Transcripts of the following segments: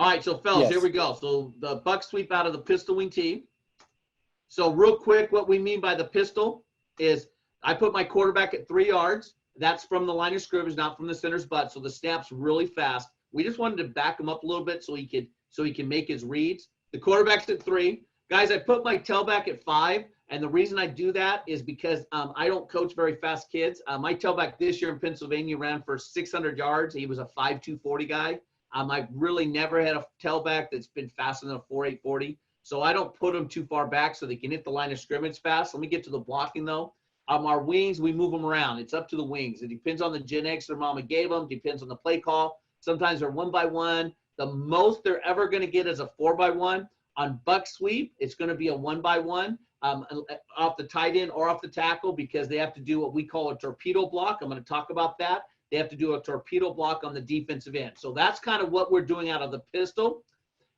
All right, so fellas, Yes. here we go. So the buck sweep out of the pistol wing tee. So real quick, what we mean by the pistol is I put my quarterback at 3 yards. That's from the line of scrimmage, not from the center's butt. So the snap's really fast. We just wanted to back him up a little bit so he can make his reads. The quarterback's at 3. Guys, I put my tailback at 5. And the reason I do that is because I don't coach very fast kids. My tailback this year in Pennsylvania ran for 600 yards. He was a 5.2 40 guy. I've really never had a tailback that's been faster than a 4.8 40. So I don't put them too far back so they can hit the line of scrimmage fast. Let me get to the blocking, though. Our wings, we move them around. It's up to the wings. It depends on the genetics their mama gave them. Depends on the play call. Sometimes they're 1x1. The most they're ever going to get is a 4x1. On buck sweep, it's going to be a 1x1 off the tight end or off the tackle because they have to do what we call a torpedo block. I'm going to talk about that. They have to do a torpedo block on the defensive end. So that's kind of what we're doing out of the pistol.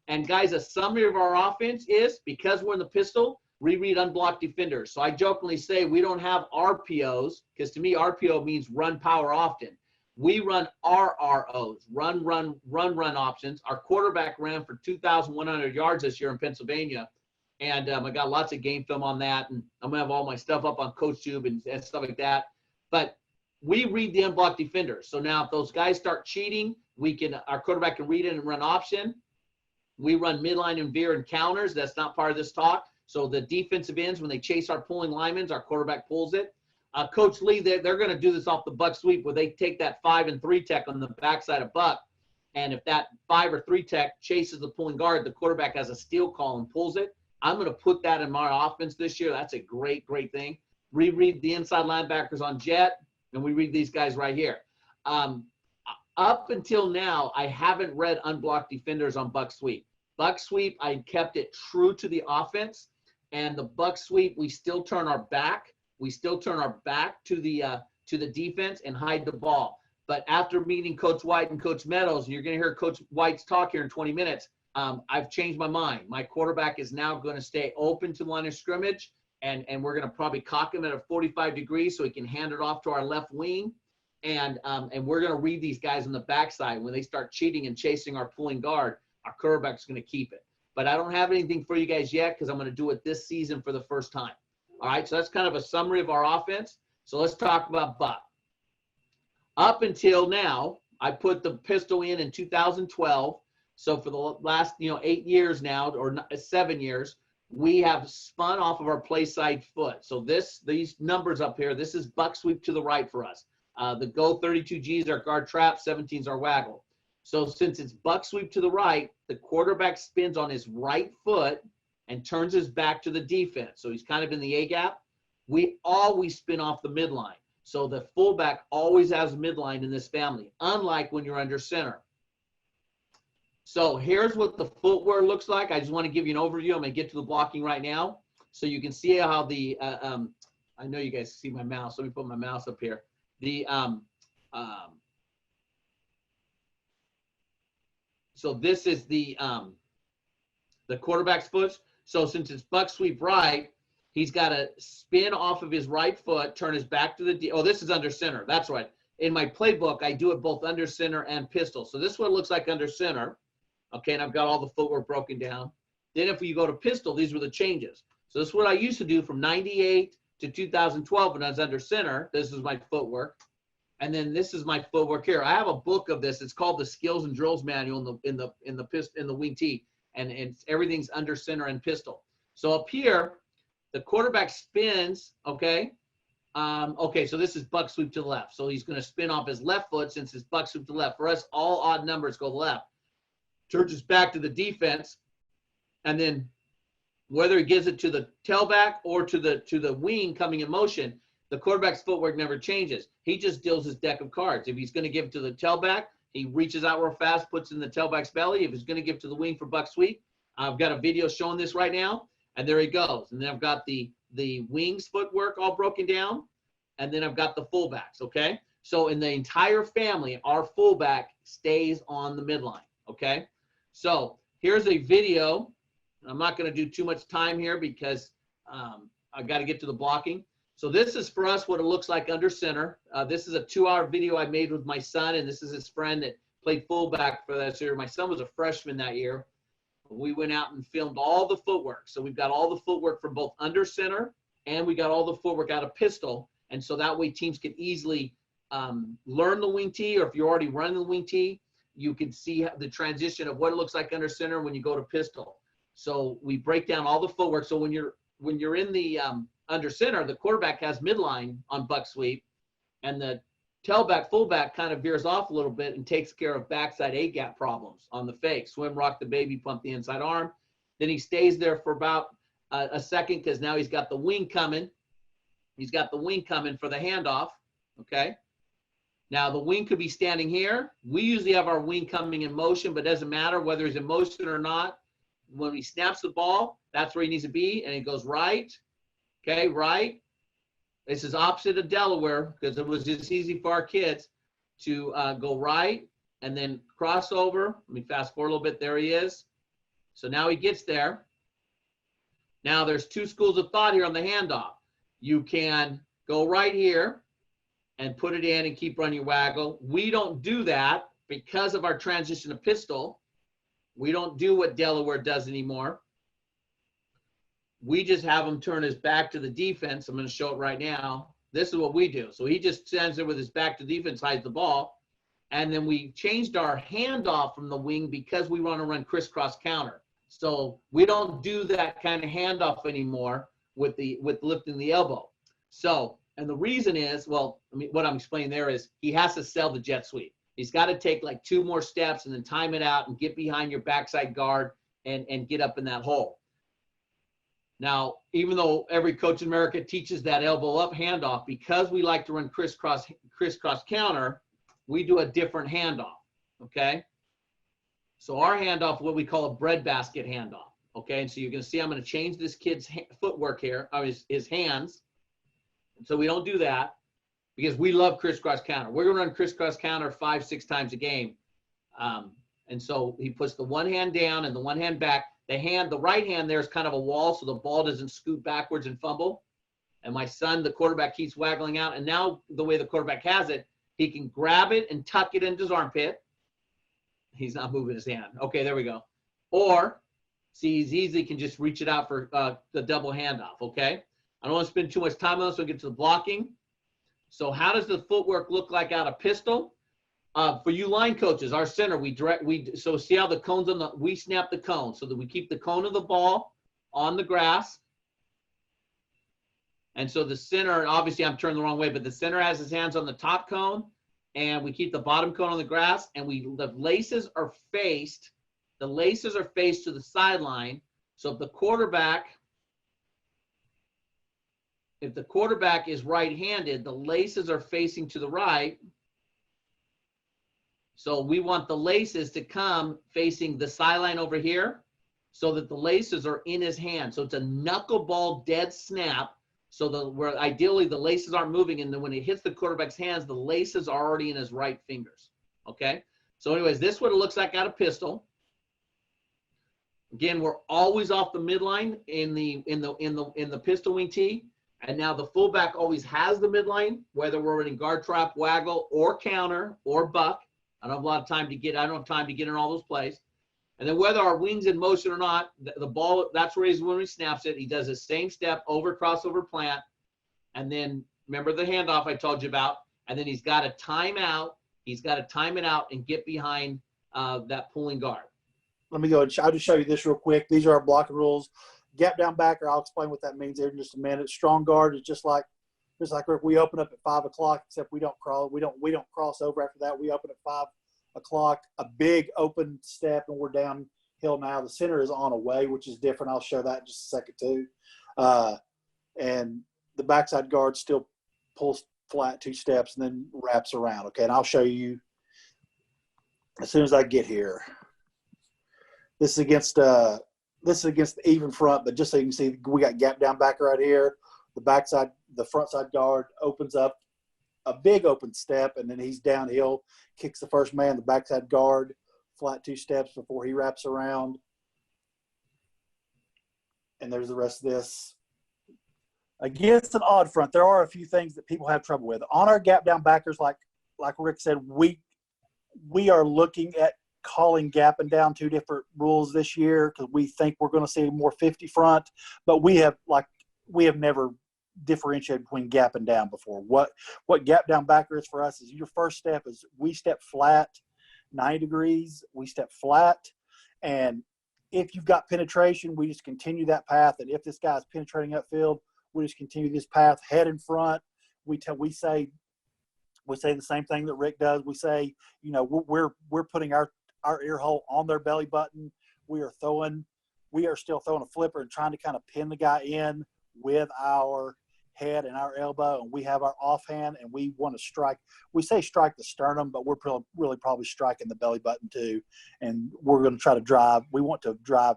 And guys, a summary of our offense is because we're in the pistol, we read unblocked defenders. So I jokingly say we don't have RPOs because to me, RPO means run power often. We run RROs, run options. Our quarterback ran for 2,100 yards this year in Pennsylvania. And I got lots of game film on that. And I'm going to have all my stuff up on CoachTube and stuff like that. But we read the unblocked defenders. So now if those guys start cheating, our quarterback can read it and run option. We run midline and veer and counters. That's not part of this talk. So the defensive ends, when they chase our pulling linemen, our quarterback pulls it. Coach Lee, they're going to do this off the buck sweep where they take that 5 and 3 tech on the backside of buck. And if that 5 or 3 tech chases the pulling guard, the quarterback has a steal call and pulls it. I'm going to put that in my offense this year. That's a great, great thing. We read the inside linebackers on jet, and we read these guys right here. Up until now, I haven't read unblocked defenders on buck sweep. Buck sweep, I kept it true to the offense. And the buck sweep, we still turn our back. We still turn our back to the defense and hide the ball. But after meeting Coach White and Coach Meadows, and you're going to hear Coach White's talk here in 20 minutes, I've changed my mind. My quarterback is now going to stay open to the line of scrimmage, and we're going to probably cock him at a 45 degrees so he can hand it off to our left wing. And we're going to read these guys on the backside. When they start cheating and chasing our pulling guard, our quarterback's going to keep it. But I don't have anything for you guys yet because I'm going to do it this season for the first time. All right, so that's kind of a summary of our offense. So let's talk about buck. Up until now, I put the pistol in 2012. So for the last 8 years now, or 7 years, we have spun off of our play side foot. So these numbers up here, this is buck sweep to the right for us. The go 32G is our guard trap, 17 is our waggle. So since it's buck sweep to the right, the quarterback spins on his right foot and turns his back to the defense. So he's kind of in the A gap. We always spin off the midline. So the fullback always has midline in this family, unlike when you're under center. So here's what the footwork looks like. I just want to give you an overview. I'm going to get to the blocking right now. So you can see how the, I know you guys see my mouse. Let me put my mouse up here. So this is the quarterback's foot. So since it's buck sweep right, he's got to spin off of his right foot, turn his back to the, this is under center. That's right. In my playbook, I do it both under center and pistol. So this is what it looks like under center. Okay, and I've got all the footwork broken down. Then if you go to pistol, these were the changes. So this is what I used to do from 98 to 2012 when I was under center. This is my footwork. And then this is my footwork here. I have a book of this. It's called the Skills and Drills Manual in the wing tee, and everything's under center and pistol. So up here, the quarterback spins. Okay, so this is buck sweep to the left. So he's going to spin off his left foot since it's buck sweep to the left. For us, all odd numbers go left. Turns his back to the defense, and then whether he gives it to the tailback or to the wing coming in motion, the quarterback's footwork never changes. He just deals his deck of cards. If he's going to give it to the tailback, he reaches out real fast, puts it in the tailback's belly. If he's going to give it to the wing for buck sweep, I've got a video showing this right now, and there he goes. And then I've got the wings footwork all broken down, and then I've got the fullbacks, okay? So in the entire family, our fullback stays on the midline, okay? So here's a video. I'm not going to do too much time here because I've got to get to the blocking. So this is for us what it looks like under center. This is a 2-hour video I made with my son, and this is his friend that played fullback for that year. My son was a freshman that year. We went out and filmed all the footwork. So we've got all the footwork from both under center, and we got all the footwork out of pistol. And so that way teams can easily learn the wing tee, or if you're already running the wing tee, you can see the transition of what it looks like under center when you go to pistol. So we break down all the footwork. So when you're in the under center, the quarterback has midline on buck sweep, and the tailback fullback kind of veers off a little bit and takes care of backside A gap problems on the fake. Swim, rock the baby, pump the inside arm. Then he stays there for about a second, because now he's got the wing coming. He's got the wing coming for the handoff, okay? Now the wing could be standing here. We usually have our wing coming in motion, but it doesn't matter whether he's in motion or not. When he snaps the ball, that's where he needs to be, and he goes right, okay, right. This is opposite of Delaware, because it was just easy for our kids to go right and then cross over. Let me fast forward a little bit. There he is. So now he gets there. Now there's two schools of thought here on the handoff. You can go right here and put it in and keep running your waggle. We don't do that because of our transition to pistol. We don't do what Delaware does anymore. We just have him turn his back to the defense. I'm going to show it right now. This is what we do. So he just stands there with his back to defense, hides the ball. And then we changed our handoff from the wing because we want to run crisscross counter. So we don't do that kind of handoff anymore with lifting the elbow. So, and the reason is, well, I mean, what I'm explaining there is he has to sell the jet sweep. He's got to take like 2 more steps and then time it out and get behind your backside guard and get up in that hole. Now, even though every coach in America teaches that elbow up handoff, because we like to run crisscross counter, we do a different handoff, okay? So our handoff, what we call a breadbasket handoff, okay? And so you're going to see I'm going to change this kid's footwork here, his hands. So we don't do that because we love crisscross counter. We're going to run crisscross counter 5-6 times a game. And so he puts the one hand down and the one hand back. The right hand there is kind of a wall, so the ball doesn't scoot backwards and fumble. And my son, the quarterback, keeps waggling out. And now the way the quarterback has it, he can grab it and tuck it into his armpit. He's not moving his hand. Okay, there we go. Or, see, he easily can just reach it out for the double handoff, okay? I don't want to spend too much time on this, so I'll get to the blocking. So how does the footwork look like out of pistol? For you line coaches, our center, so see how the cone's we snap the cone so that we keep the cone of the ball on the grass. And so the center, obviously I'm turning the wrong way, but the center has his hands on the top cone, and we keep the bottom cone on the grass, and the laces are faced to the sideline. So if the quarterback is right-handed, the laces are facing to the right. So we want the laces to come facing the sideline over here so that the laces are in his hand. So it's a knuckleball dead snap, so where ideally the laces aren't moving, and then when it hits the quarterback's hands, the laces are already in his right fingers. Okay? So anyways, this is what it looks like out of pistol. Again, we're always off the midline in the pistol wing tee. And now the fullback always has the midline, whether we're running guard trap, waggle, or counter, or buck. I don't have time to get in all those plays. And then whether our wing's in motion or not, the ball, that's where when he snaps it, he does the same step, over, crossover, plant. And then remember the handoff I told you about. And then he's got to time out. He's got to time it out and get behind that pulling guard. Let me go and I'll just show you this real quick. These are our blocking rules. Gap down backer, I'll explain what that means here in just a minute. Strong guard is just like we open up at 5 o'clock, except we don't cross over after that. We open at 5 o'clock, a big open step, and we're downhill now. The center is on away, which is different. I'll show that in just a second too. And the backside guard still pulls flat 2 steps and then wraps around. Okay, and I'll show you as soon as I get here. This is against the even front, but just so you can see, we got gap down backer right here. The front side guard opens up a big open step, and then he's downhill, kicks the first man, the backside guard, flat 2 steps before he wraps around. And there's the rest of this. Against an odd front, there are a few things that people have trouble with. On our gap down backers, like Rick said, we we are looking at calling gap and down 2 different rules this year because we think we're going to see more 50 front, but we have never differentiated between gap and down before. What gap down backer is for us is your first step is we step flat 90 degrees, we step flat, and if you've got penetration, we just continue that path. And if this guy's penetrating upfield, we just continue this path, head in front. We say the same thing that Rick does. We say, we're putting our ear hole on their belly button. We are still throwing a flipper and trying to kind of pin the guy in with our head and our elbow, and we have our offhand, and we want to strike. We say strike the sternum, but we're really probably striking the belly button too, and we're going to try to drive. We want to drive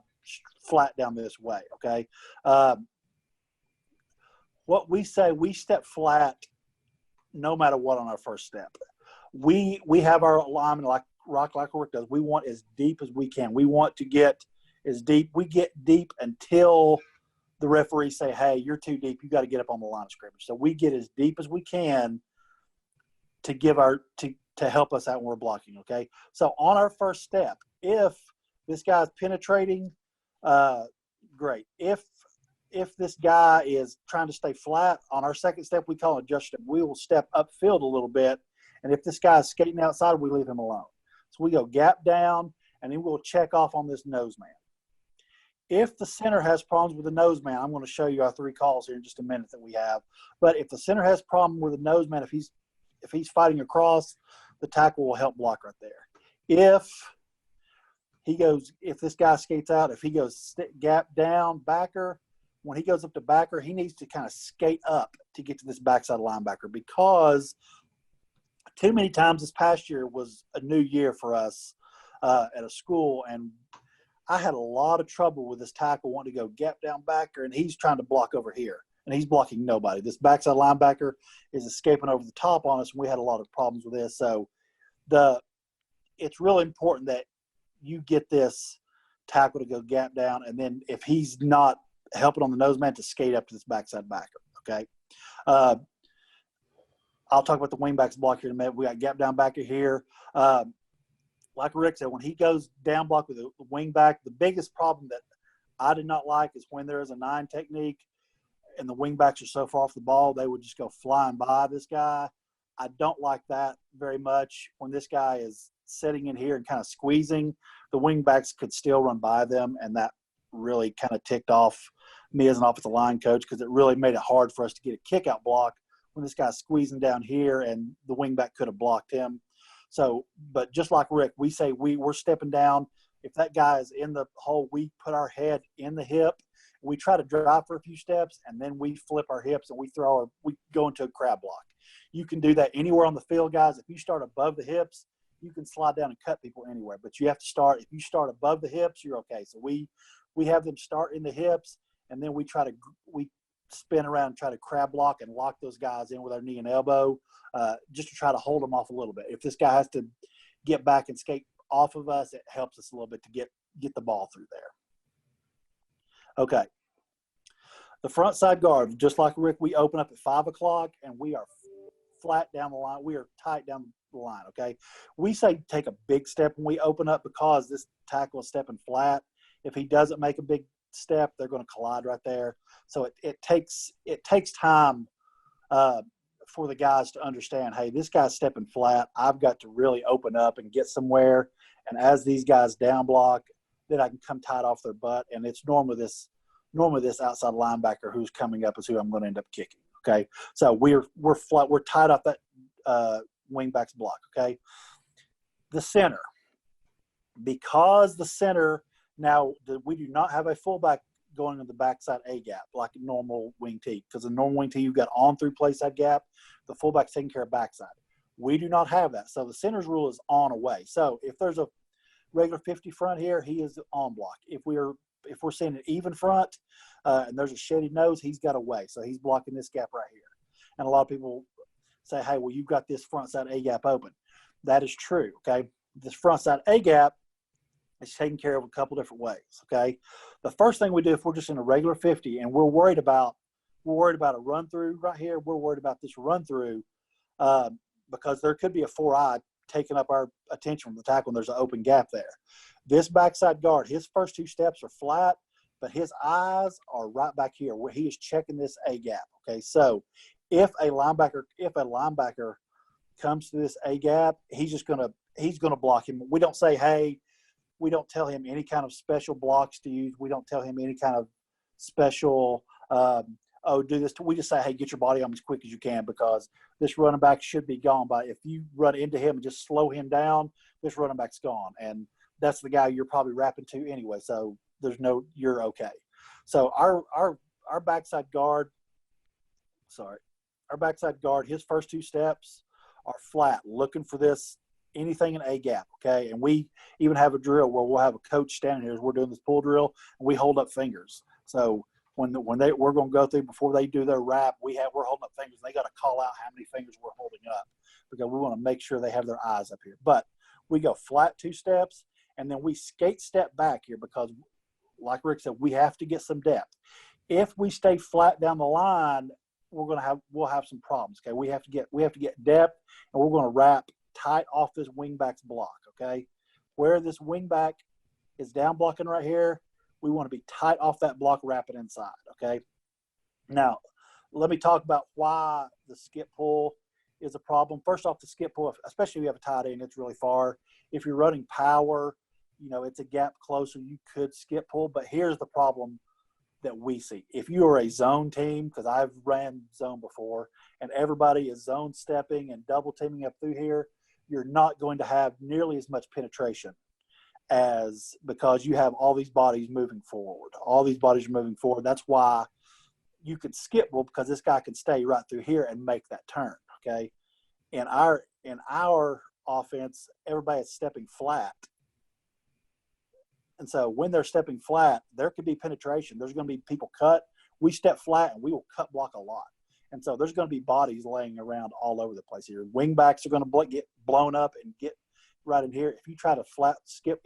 flat down this way, okay? What we say, we step flat no matter what on our first step. We have our alignment like Rick does. We want as deep as we can. We want to get as deep. We get deep until the referees say, hey, you're too deep. You got to get up on the line of scrimmage. So we get as deep as we can to help us out when we're blocking, okay? So on our first step, if this guy's penetrating, great. If this guy is trying to stay flat, on our second step, we call it adjustment. We will step upfield a little bit, and if this guy is skating outside, we leave him alone. So we go gap down, and then we'll check off on this nose man. If the center has problems with the nose man, I'm going to show you our 3 calls here in just a minute that we have. But if the center has problem with the nose man, if he's fighting across, the tackle will help block right there. If this guy skates out, if he goes gap down, backer, when he goes up to backer, he needs to kind of skate up to get to this backside linebacker, because too many times this past year was a new year for us at a school, and I had a lot of trouble with this tackle wanting to go gap down backer, and he's trying to block over here, and he's blocking nobody. This backside linebacker is escaping over the top on us, and we had a lot of problems with this. So it's really important that you get this tackle to go gap down, and then if he's not helping on the nose man, to skate up to this backside backer, okay? I'll talk about the wingbacks block here in a minute. We got gap down backer here. Like Rick said, when he goes down block with the wing back, the biggest problem that I did not like is when there is a 9 technique and the wing backs are so far off the ball, they would just go flying by this guy. I don't like that very much. When this guy is sitting in here and kind of squeezing, the wing backs could still run by them, and that really kind of ticked off me as an offensive line coach, because it really made it hard for us to get a kick out block when this guy's squeezing down here and the wing back could have blocked him. So, but just like Rick, we say we're stepping down. If that guy is in the hole, we put our head in the hip. We try to drive for a few steps, and then we flip our hips and we go into a crab block. You can do that anywhere on the field, guys. If you start above the hips, you can slide down and cut people anywhere. But you have to start. If you start above the hips, you're okay. So we have them start in the hips, and then we spin around and try to crab block and lock those guys in with our knee and elbow, just to try to hold them off a little bit. If this guy has to get back and skate off of us, it helps us a little bit to get the ball through there. Okay. The front side guard, just like Rick, we open up at 5 o'clock, and we are flat down the line. We are tight down the line, okay? We say take a big step when we open up, because this tackle is stepping flat. If he doesn't make a big step, they're going to collide right there. So it takes time for the guys to understand, hey, this guy's stepping flat. I've got to really open up and get somewhere. And as these guys down block, then I can come tight off their butt. And it's normally this outside linebacker who's coming up is who I'm going to end up kicking. Okay, so we're flat. We're tied off that wing back's block. Okay, the center, because the center now we do not have a fullback going in the backside A gap like a normal wing T, because a normal wing T you've got on through play side gap. The fullback's taking care of backside. We do not have that. So the center's rule is on away. So if there's a regular 50 front here, he is on block. If we're seeing an even front and there's a shaded nose, he's got away. So he's blocking this gap right here. And a lot of people say, hey, well, you've got this front side A gap open. That is true, okay? This front side A gap is taken care of a couple different ways, okay? The first thing we do if we're just in a regular 50 and we're worried about a run through right here, we're worried about this run through because there could be a 4-eye taking up our attention from the tackle, and there's an open gap there. This backside guard, his first 2 steps are flat, but his eyes are right back here where he is checking this A gap. Okay, so if a linebacker comes to this A gap, he's gonna block him. We don't say, hey, we don't tell him any kind of special blocks to use. We don't tell him any kind of special do this. We just say, hey, get your body on him as quick as you can, because this running back should be gone. But if you run into him and just slow him down, this running back's gone. And that's the guy you're probably wrapping to anyway. So you're okay. So our backside guard, his first 2 steps are flat, looking for this, anything in A gap, okay? And we even have a drill where we'll have a coach standing here as we're doing this pull drill, and we hold up fingers. So we're going to go through, before they do their wrap, we're holding up fingers. They got to call out how many fingers we're holding up, because we want to make sure they have their eyes up here. But we go flat 2 steps, and then we skate step back here, because like Rick said, we have to get some depth. If we stay flat down the line, we'll have some problems. Okay, we have to get depth, and we're going to wrap tight off this wingback's block. Okay, where this wingback is down blocking right here, we want to be tight off that block, wrap it inside. Okay, now let me talk about why the skip pull is a problem. First off, the skip pull, especially if you have a tight end, it's really far. If you're running power, it's a gap closer, you could skip pull. But here's the problem that we see. If you are a zone team, because I've ran zone before, and everybody is zone stepping and double teaming up through here, you're not going to have nearly as much penetration because you have all these bodies moving forward. All these bodies are moving forward. That's why you could skip pull, because this guy can stay right through here and make that turn. Okay. In our offense, everybody is stepping flat. And so when they're stepping flat, there could be penetration. There's going to be people cut. We step flat, and we will cut block a lot. And so there's going to be bodies laying around all over the place here. Wingbacks are going to get blown up and get right in here. If you try to skip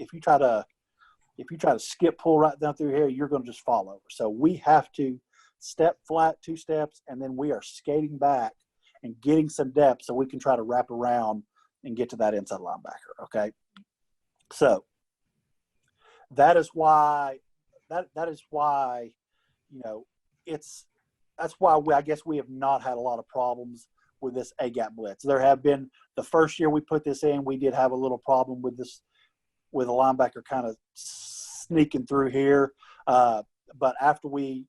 pull right down through here, you're going to just fall over. So we have to step flat 2 steps, and then we are skating back and getting some depth so we can try to wrap around and get to that inside linebacker. Okay. So that is why that's why I guess we have not had a lot of problems with this A-gap blitz. There have been, the first year we put this in, we did have a little problem with this, with a linebacker kind of sneaking through here. But after we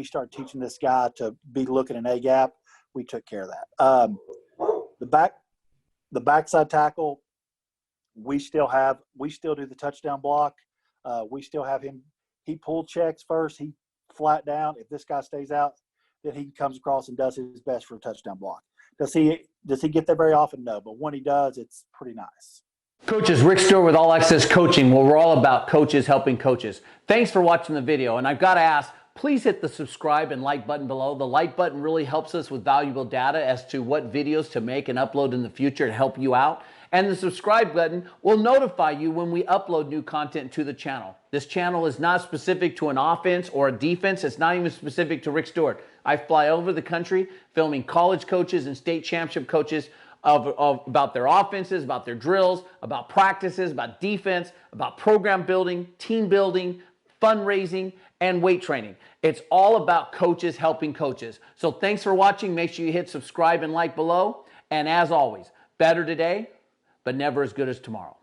started teaching this guy to be looking in A-gap, we took care of that. The backside tackle, we still do the touchdown block. We still have him. He pull checks first. He flat down. If this guy stays out, then he comes across and does his best for a touchdown block. Does he get there very often? No, but when he does, it's pretty nice. Coaches, Rick Stewart with All Access Coaching, where we're all about coaches helping coaches. Thanks for watching the video, and I've got to ask, please hit the subscribe and like button below. The like button really helps us with valuable data as to what videos to make and upload in the future to help you out. And the subscribe button will notify you when we upload new content to the channel. This channel is not specific to an offense or a defense. It's not even specific to Rick Stewart. I fly over the country filming college coaches and state championship coaches about their offenses, about their drills, about practices, about defense, about program building, team building, fundraising, and weight training. It's all about coaches helping coaches. So thanks for watching. Make sure you hit subscribe and like below. And as always, better today, but never as good as tomorrow.